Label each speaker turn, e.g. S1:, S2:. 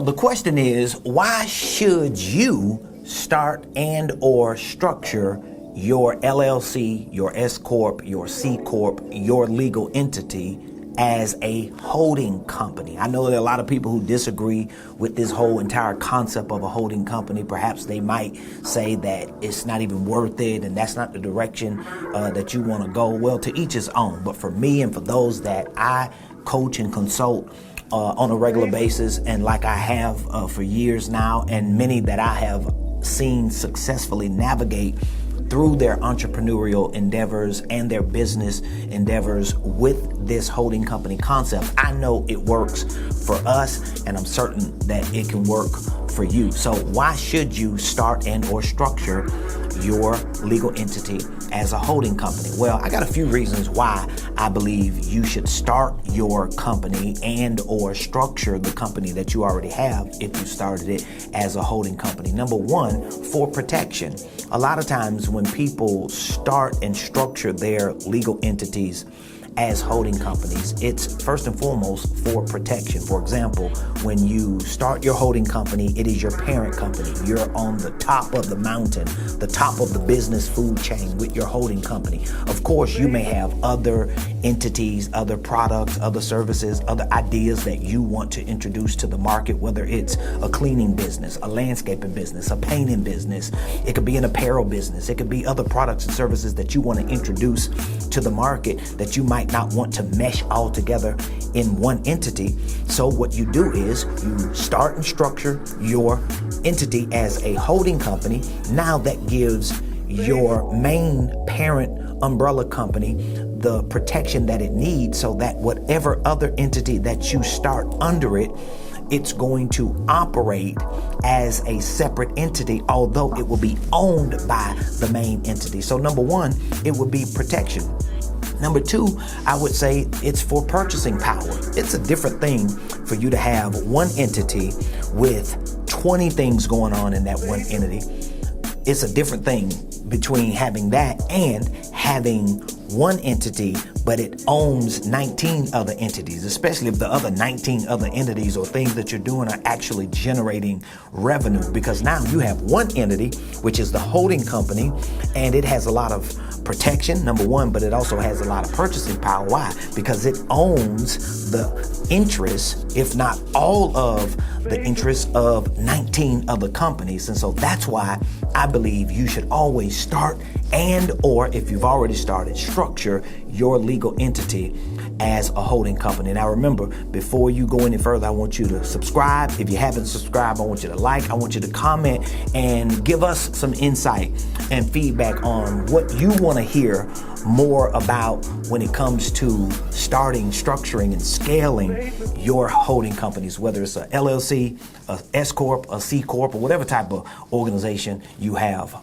S1: The question is, why should you start and or structure your LLC, your S Corp, your C Corp, your legal entity as a holding company? I know there are a lot of people who disagree with this whole entire concept of a holding company. Perhaps they might say that it's not even worth it and that's not the direction that you want to go. Well, to each his own. But for me and for those that I coach and consult on a regular basis, and like I have for years now, and many that I have seen successfully navigate through their entrepreneurial endeavors and their business endeavors with this holding company concept, I know it works for us, and I'm certain that it can work for you. So why should you start and or structure your legal entity as a holding company? Well, I got a few reasons why I believe you should start your company and or structure the company that you already have if you started it as a holding company. Number one, for protection. A lot of times when people start and structure their legal entities as holding companies, it's first and foremost for protection. For example, when you start your holding company, it is your parent company. You're on the top of the mountain, the top of the business food chain with your holding company. Of course, you may have other entities, other products, other services, other ideas that you want to introduce to the market, whether it's a cleaning business, a landscaping business, a painting business. It could be an apparel business. It could be other products and services that you want to introduce to the market that you might not want to mesh all together in one entity. So what you do is you start and structure your entity as a holding company. Now that gives your main parent umbrella company the protection that it needs, so that whatever other entity that you start under it, it's going to operate as a separate entity, although it will be owned by the main entity. So number one, it would be protection. Number two, I would say it's for purchasing power. It's a different thing for you to have one entity with 20 things going on in that one entity. It's a different thing between having that and having one entity, but it owns 19 other entities, especially if the other 19 other entities or things that you're doing are actually generating revenue, because now you have one entity, which is the holding company, and it has a lot of protection, number one, but it also has a lot of purchasing power. Why? Because it owns the interests, if not all of the interests of 19 other companies. And so that's why I believe you should always start and or, if you've already started, structure your legal entity as a holding company. Now remember, before you go any further, I want you to subscribe. If you haven't subscribed, I want you to like, I want you to comment and give us some insight and feedback on what you want to hear more about when it comes to starting, structuring, and scaling your holding companies, whether it's a LLC, a S Corp, a C Corp, or whatever type of organization you have.